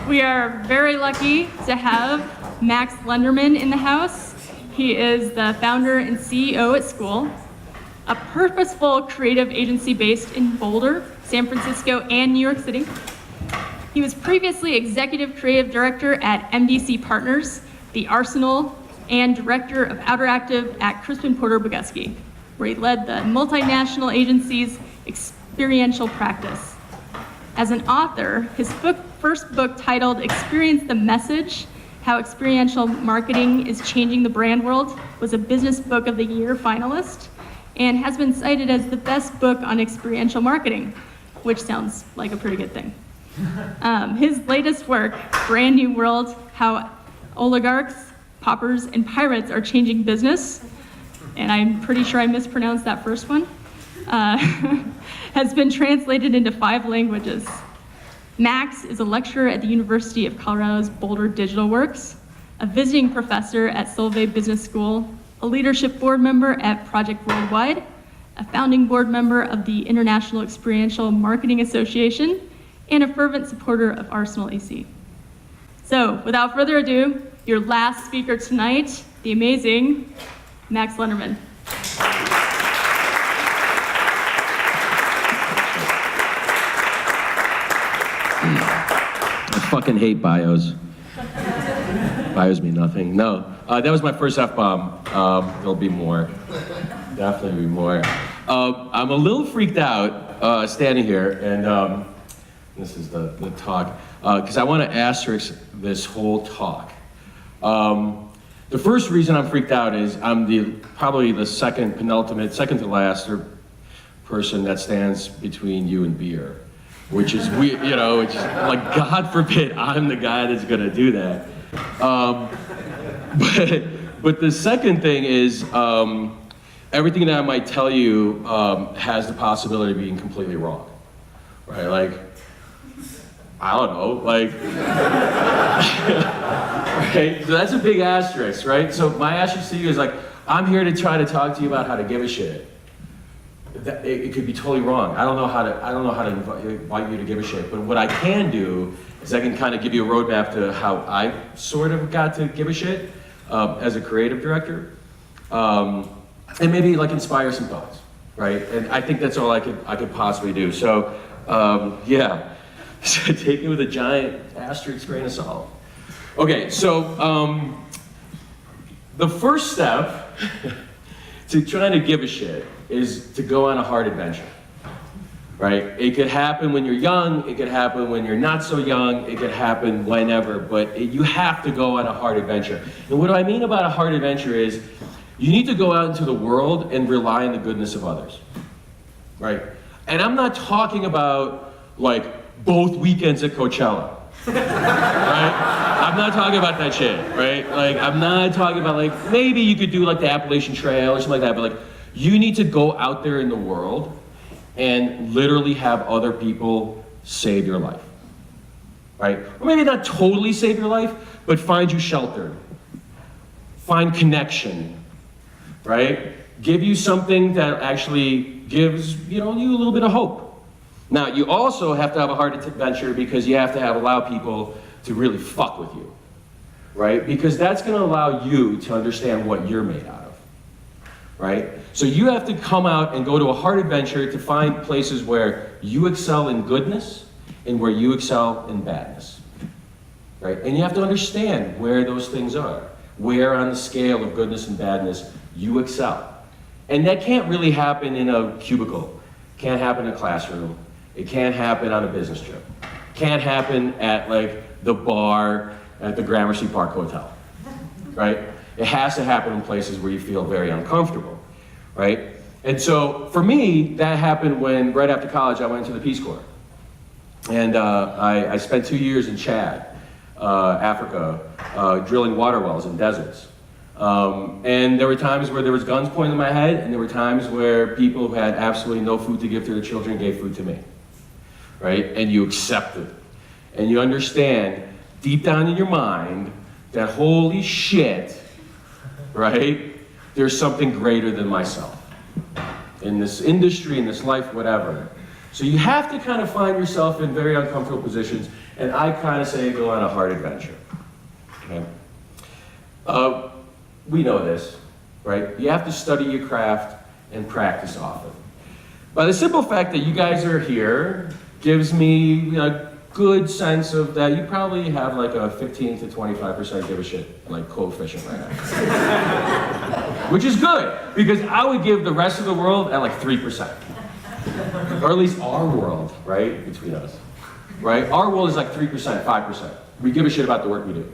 We are very lucky to have Max Lenderman in the house. He is the founder and CEO at School, a purposeful creative agency based in Boulder, San Francisco, and New York City. He was previously executive creative director at MDC Partners, The Arsenal, and director of Outeractive at Crispin Porter Bogusky, where he led the multinational agency's experiential practice. As an author, his first book titled Experience the Message, How Experiential Marketing is Changing the Brand World, was a Business Book of the Year finalist and has been cited as the best book on experiential marketing, which sounds like a pretty good thing. His latest work, Brand New World, How Oligarchs, Paupers, and Pirates Are Changing Business, and I'm pretty sure I mispronounced that first one, has been translated into 5 languages. Max is a lecturer at the University of Colorado's Boulder Digital Works, a visiting professor at Solvay Business School, a leadership board member at Project Worldwide, a founding board member of the International Experiential Marketing Association, and a fervent supporter of Arsenal AC. So, without further ado, your last speaker tonight, the amazing Max Lenderman. I fucking hate bios. Bios mean nothing. No, that was my first F-bomb. There'll be more. Definitely be more. I'm a little freaked out standing here, and this is the talk, because I want to asterisk this whole talk. The first reason I'm freaked out is I'm probably the second to last person that stands between you and beer. Which is weird, you know, which is like, God forbid I'm the guy that's gonna do that. But the second thing is, everything that I might tell you has the possibility of being completely wrong, right? Like, I don't know, like, right? So that's a big asterisk, right? So my asterisk to you is like, I'm here to try to talk to you about how to give a shit. It could be totally wrong. I don't know how to invite you to give a shit. But what I can do is I can kind of give you a roadmap to how I sort of got to give a shit as a creative director, and maybe like inspire some thoughts, right? And I think that's all I could possibly do. So yeah, so take it with a giant asterisk grain of salt. Okay, so the first step to trying to give a shit is to go on a hard adventure, right? It could happen when you're young, it could happen when you're not so young, it could happen whenever, but you have to go on a hard adventure. And what I mean about a hard adventure is you need to go out into the world and rely on the goodness of others, right? And I'm not talking about like both weekends at Coachella, right? I'm not talking about that shit, right? Like, I'm not talking about like, maybe you could do like the Appalachian Trail or something like that, but like, you need to go out there in the world and literally have other people save your life, right? Or maybe not totally save your life, but find you shelter, find connection, right? Give you something that actually gives, you a little bit of hope. Now, you also have to have a hard adventure because you have to allow people to really fuck with you, right? Because that's gonna allow you to understand what you're made out of, right? So you have to come out and go to a hard adventure to find places where you excel in goodness and where you excel in badness, right? And you have to understand where those things are, where on the scale of goodness and badness you excel. And that can't really happen in a cubicle, can't happen in a classroom, it can't happen on a business trip, can't happen at like the bar at the Gramercy Park Hotel, right? It has to happen in places where you feel very uncomfortable, right? And so for me, that happened when right after college I went into the Peace Corps. And I spent 2 years in Chad, Africa, drilling water wells in deserts. And there were times where there was guns pointed at my head, and there were times where people who had absolutely no food to give to their children gave food to me, right? And you accept it. And you understand deep down in your mind that holy shit, right? There's something greater than myself in this industry, in this life, whatever. So you have to kind of find yourself in very uncomfortable positions, And I kind of say go on a hard adventure. Okay? We know this, right? You have to study your craft and practice often. By the simple fact that you guys are here gives me a good sense of that you probably have like a 15 to 25% give a shit like coefficient right now. Which is good, because I would give the rest of the world at like 3%. Or at least our world, right? Between us. Right? Our world is like 3%, 5%. We give a shit about the work we do.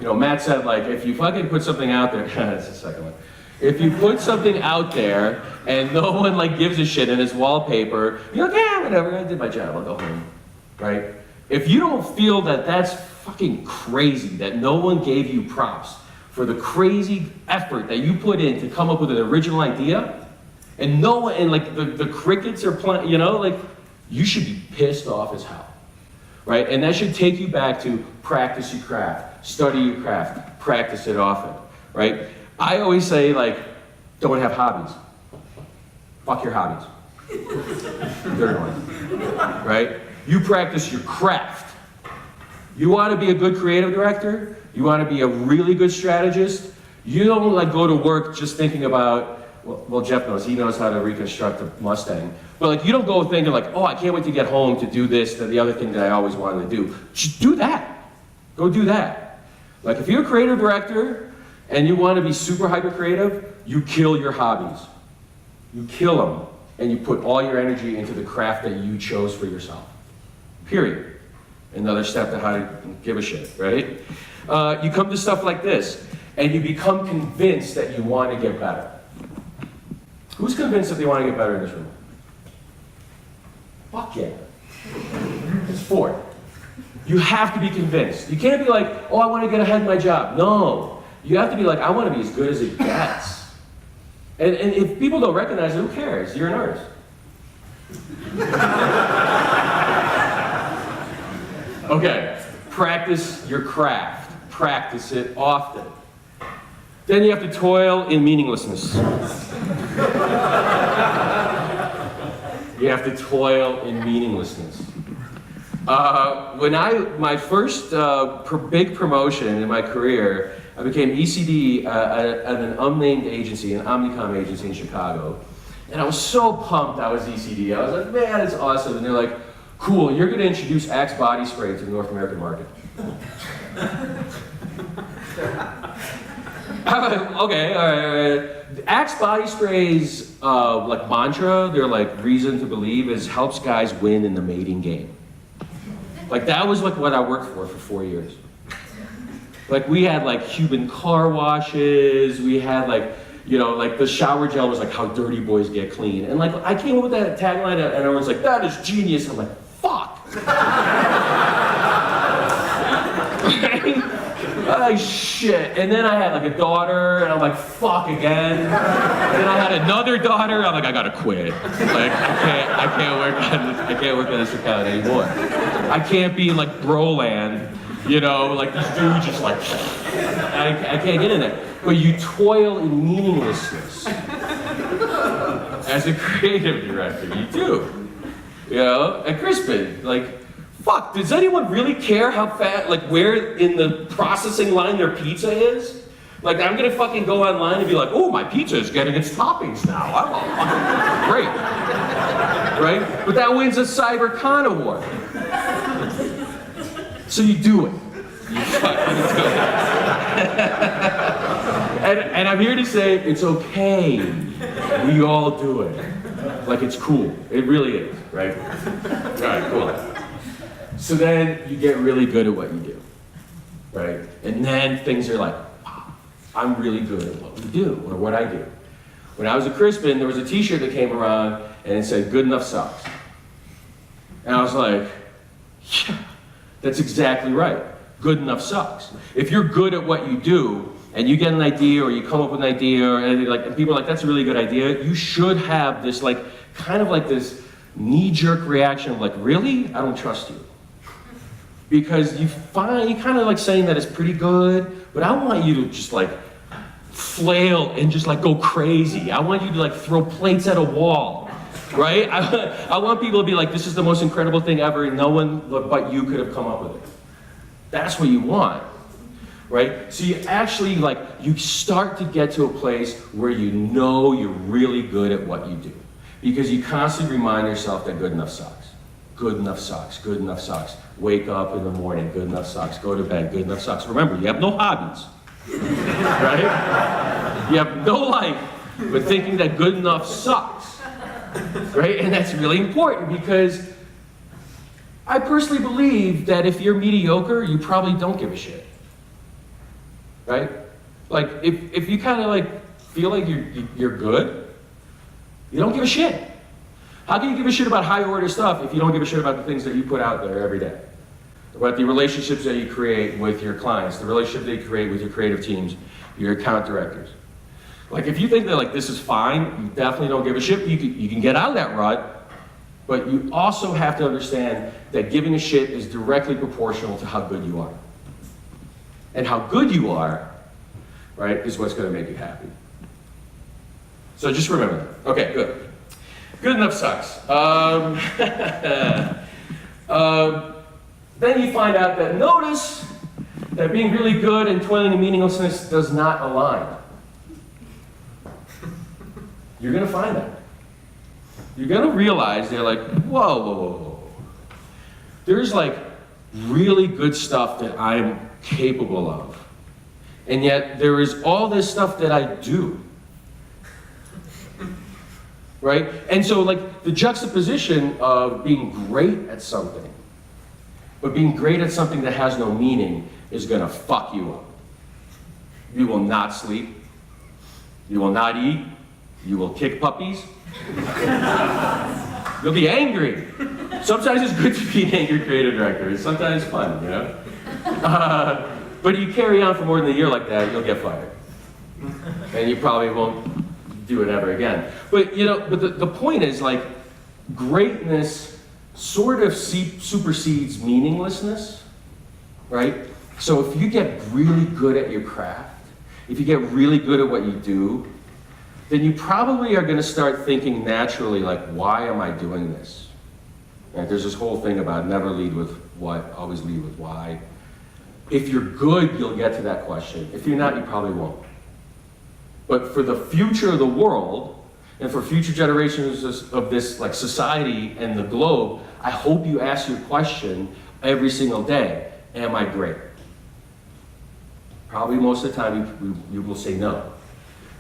You know, Matt said, like, if you fucking put something out there, that's the second one. If you put something out there and no one like gives a shit and it's wallpaper, you're like, yeah, whatever, I did my job, I'll go home, right? If you don't feel that that's fucking crazy, that no one gave you props for the crazy effort that you put in to come up with an original idea, and no one, and like the crickets are playing, you know, like, you should be pissed off as hell, right? And that should take you back to practice your craft, study your craft, practice it often, right? I always say, like, don't have hobbies. Fuck your hobbies. Third one, right? You practice your craft. You want to be a good creative director? You want to be a really good strategist? You don't like go to work just thinking about, well, Jeff knows, he knows how to reconstruct a Mustang. But like, you don't go thinking like, oh, I can't wait to get home to do this, the other thing that I always wanted to do. Just do that. Go do that. Like, if you're a creative director and you want to be super hyper creative, you kill your hobbies. You kill them, and you put all your energy into the craft that you chose for yourself. Period. Another step to how to give a shit, right? You come to stuff like this, and you become convinced that you want to get better. Who's convinced that they want to get better in this room? Fuck yeah. It's 4. You have to be convinced. You can't be like, oh, I want to get ahead in my job. No. You have to be like, I want to be as good as it gets. And if people don't recognize it, who cares? You're an artist. Okay, practice your craft. Practice it often. Then you have to toil in meaninglessness. You have to toil in meaninglessness. My first big promotion in my career, I became ECD at an unnamed agency, an Omnicom agency in Chicago. And I was so pumped I was ECD. I was like, man, it's awesome. And they're like, cool, you're going to introduce Axe body spray to the North American market. Okay, all right. Axe body spray's like mantra, their like reason to believe is helps guys win in the mating game. Like that was like what I worked for 4 years. Like we had like Cuban car washes, we had like, you know, like the shower gel was like how dirty boys get clean. And like I came up with that tagline and I was like, that is genius. I'm like, fuck. Oh shit. And then I had like a daughter and I'm like, fuck again. And then I had another daughter, I'm like, I gotta quit. Like I can't work on this account anymore. I can't be in like Broland, you know, like these dudes just like, I can't get in there. But you toil in meaninglessness. As a creative director, you do. You know, at Crispin, like, fuck, does anyone really care how fat, like where in the processing line their pizza is? Like I'm gonna fucking go online and be like, oh, my pizza is getting its toppings now. I'm great. Right? But that wins a CyberCon award. So you do it. You fucking do it. And I'm here to say it's okay. We all do it. Like it's cool. It really is, right? All right, cool. So then you get really good at what you do, right? And then things are like, wow, I'm really good at what we do, or what I do. When I was at Crispin, there was a t-shirt that came around and it said, good enough sucks. And I was like, yeah, that's exactly right. Good enough sucks. If you're good at what you do, and you get an idea, or you come up with an idea, or anything like, and people are like, that's a really good idea, you should have this like, kind of like this knee-jerk reaction of like, really? I don't trust you. Because you kind of like saying that it's pretty good, but I want you to just like flail and just like go crazy. I want you to like throw plates at a wall. right? I want people to be like, this is the most incredible thing ever, and no one but you could have come up with it. That's what you want, right? So you actually, like, you start to get to a place where you know you're really good at what you do. Because you constantly remind yourself that good enough sucks. Good enough sucks, good enough sucks. Wake up in the morning, good enough sucks. Go to bed, good enough sucks. Remember, you have no hobbies, right? You have no life, but thinking that good enough sucks, right? And that's really important because I personally believe that if you're mediocre, you probably don't give a shit, right? Like, if you kind of like feel like you're good, you don't give a shit. How can you give a shit about high order stuff if you don't give a shit about the things that you put out there every day? About the relationships that you create with your clients, the relationship that you create with your creative teams, your account directors. Like, if you think that like this is fine, you definitely don't give a shit. You can get out of that rut, but you also have to understand that giving a shit is directly proportional to how good you are. And how good you are, right, is what's going to make you happy. So just remember that. Okay, good. Good enough sucks. Then you find out that notice that being really good and toiling in meaninglessness does not align. You're going to find that. You're going to realize they're like, whoa, whoa, whoa, whoa. There's like really good stuff that I'm capable of. And yet there is all this stuff that I do. Right? And so like the juxtaposition of being great at something, but being great at something that has no meaning is gonna fuck you up. You will not sleep. You will not eat. You will kick puppies. You'll be angry. Sometimes it's good to be an angry creative director. It's sometimes fun, you know? But you carry on for more than a year like that, you'll get fired. And you probably won't do it ever again. But you know, but the point is like, greatness sort of supersedes meaninglessness, right? So if you get really good at your craft, if you get really good at what you do, then you probably are going to start thinking naturally like, why am I doing this? Right? There's this whole thing about never lead with what, always lead with why. If you're good, you'll get to that question. If you're not, you probably won't. But for the future of the world, and for future generations of this like society and the globe, I hope you ask your question every single day, am I great? Probably most of the time you will say no.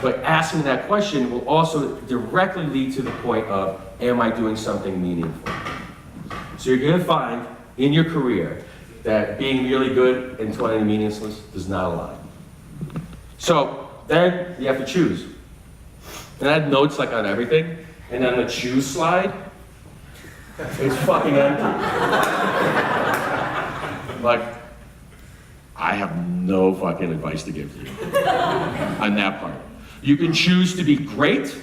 But asking that question will also directly lead to the point of, am I doing something meaningful? So you're going to find in your career that being really good and toiling meaningless does not align. So then you have to choose. And I had notes like on everything, and on the choose slide, it's fucking empty. Like, I have no fucking advice to give to you on that part. You can choose to be great,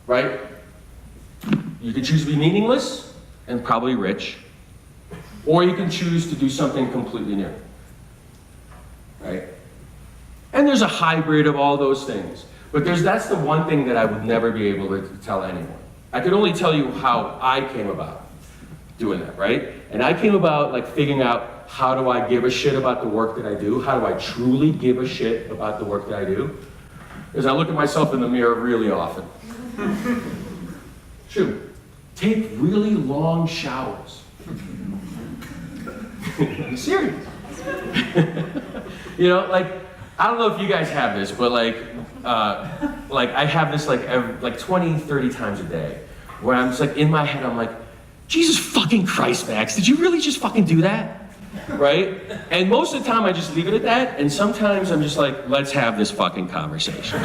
right? You can choose to be meaningless and probably rich, or you can choose to do something completely new, right? And there's a hybrid of all those things. But that's the one thing that I would never be able to tell anyone. I could only tell you how I came about doing that, right? And I came about like figuring out, how do I give a shit about the work that I do? How do I truly give a shit about the work that I do? Because I look at myself in the mirror really often. Shoot, take really long showers. I'm serious. You know, like, I don't know if you guys have this, but like I have this like 20, 30 times a day, where I'm just like, in my head, I'm like, Jesus fucking Christ, Max, did you really just fucking do that? Right? And most of the time I just leave it at that, and sometimes I'm just like, let's have this fucking conversation.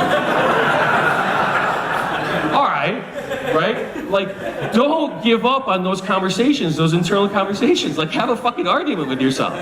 All right, right? Like, don't give up on those conversations, those internal conversations. Like, have a fucking argument with yourself.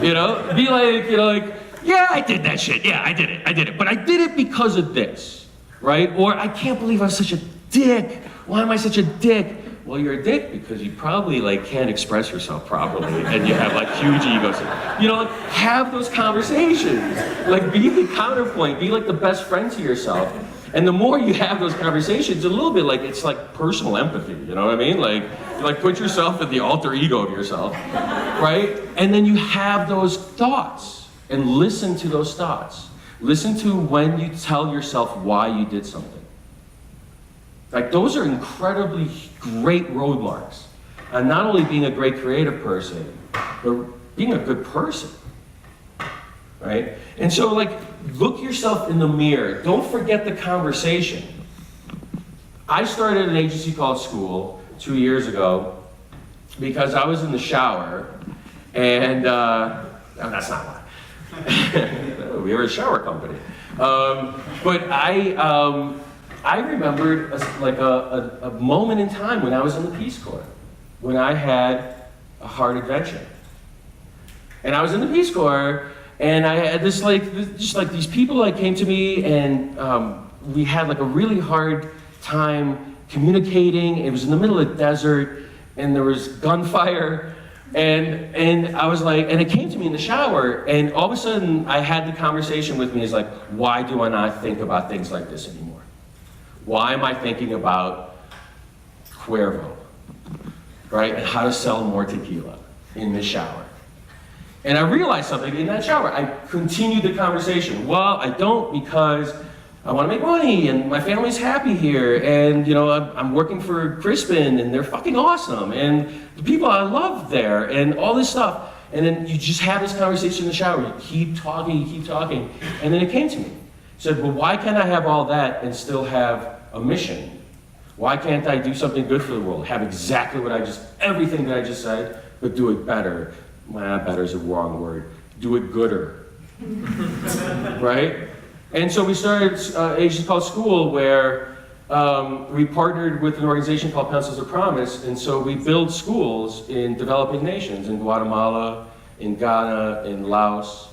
You know? Be like, you know, like, yeah, I did that shit. Yeah, I did it. But I did it because of this, right? Or I can't believe I'm such a dick. Why am I such a dick? Well, you're a dick because you probably like can't express yourself properly and you have like huge egos. You know, like, have those conversations. Like, be the counterpoint. Be like the best friend to yourself. And the more you have those conversations, a little bit like, it's like personal empathy, you know what I mean? Like, you like put yourself in the alter ego of yourself, right? And then you have those thoughts and listen to those thoughts. Listen to when you tell yourself why you did something. Like, those are incredibly great roadmarks on not only being a great creative person, but being a good person, right? And so, like, look yourself in the mirror. Don't forget the conversation. I started an agency called School 2 years ago because I was in the shower, and no, that's not why. We were a shower company. But I remembered a moment in time when I was in the Peace Corps, when I had a hard adventure. And I was in the Peace Corps, and I had just these people that came to me, and we had like a really hard time communicating. It was in the middle of the desert, and there was gunfire, and I was like, and it came to me in the shower, and all of a sudden I had the conversation with me. It's like, why do I not think about things like this anymore? Why am I thinking about Cuervo, right? And how to sell more tequila in the shower. And I realized something in that shower. I continued the conversation. Well, I don't because I want to make money and my family's happy here. And, you know, I'm working for Crispin and they're fucking awesome. And the people I love there and all this stuff. And then you just have this conversation in the shower. You keep talking. And then it came to me. I said, well, why can't I have all that and still have a mission? Why can't I do something good for the world? Have exactly everything that I just said, but do it better. Well, better is a wrong word. Do it gooder. Right? And so we started an agency called School where we partnered with an organization called Pencils of Promise. And so we build schools in developing nations, in Guatemala, in Ghana, in Laos.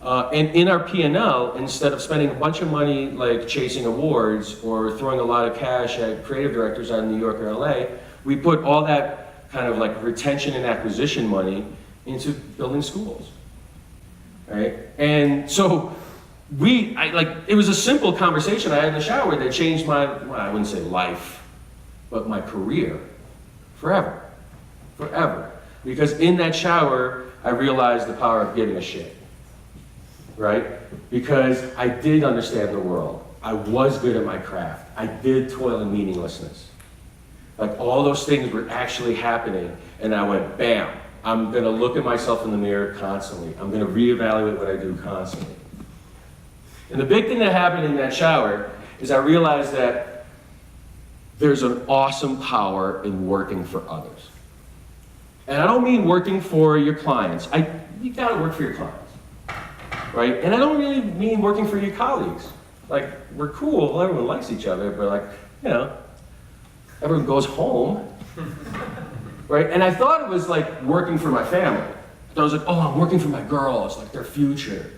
And in our P&L, instead of spending a bunch of money like chasing awards or throwing a lot of cash at creative directors out in New York or LA, we put all that kind of like retention and acquisition money into building schools, right? And so it was a simple conversation I had in the shower that changed I wouldn't say life, but my career forever. Because in that shower, I realized the power of giving a shit, right? Because I did understand the world. I was good at my craft. I did toil in meaninglessness. Like all those things were actually happening, and I went, bam. I'm going to look at myself in the mirror constantly. I'm going to reevaluate what I do constantly. And the big thing that happened in that shower is I realized that there's an awesome power in working for others. And I don't mean working for your clients. You got to work for your clients, right? And I don't really mean working for your colleagues. Like, we're cool, everyone likes each other, but like, you know, everyone goes home. Right? And I thought it was like working for my family. So I was like, oh, I'm working for my girls, like their future.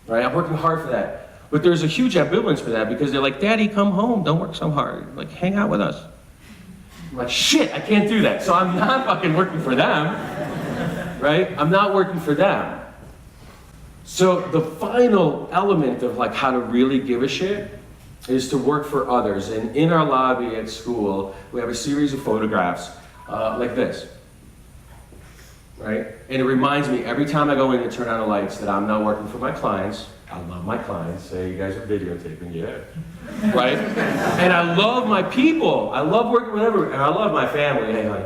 Right? I'm working hard for that. But there's a huge ambivalence for that because they're like, Daddy, come home, don't work so hard. Like, hang out with us. I'm like, shit, I can't do that. So I'm not fucking working for them. Right? I'm not working for them. So the final element of like how to really give a shit is to work for others. And in our lobby at School, we have a series of photographs like this, right? And it reminds me every time I go in and turn on the lights that I'm not working for my clients. I love my clients. Say you guys are videotaping, yeah, right? And I love my people. I love working with everyone, and I love my family. Hey, honey.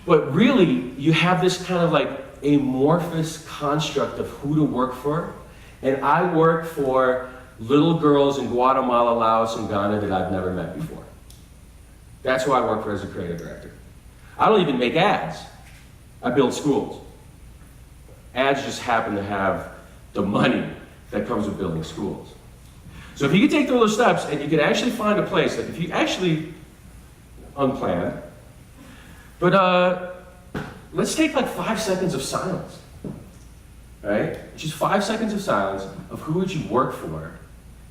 But really, you have this kind of like amorphous construct of who to work for, and I work for little girls in Guatemala, Laos, and Ghana that I've never met before. That's who I work for as a creative director. I don't even make ads. I build schools. Ads just happen to have the money that comes with building schools. So if you could take those steps and you could actually find a place, like if you actually, unplanned, but let's take like 5 seconds of silence, right? Just 5 seconds of silence of who would you work for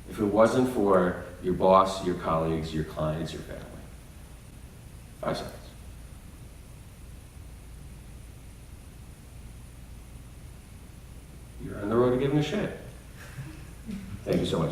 if it wasn't for your boss, your colleagues, your clients, your family. 5 seconds. You're on the road to giving a shit. Thank you so much.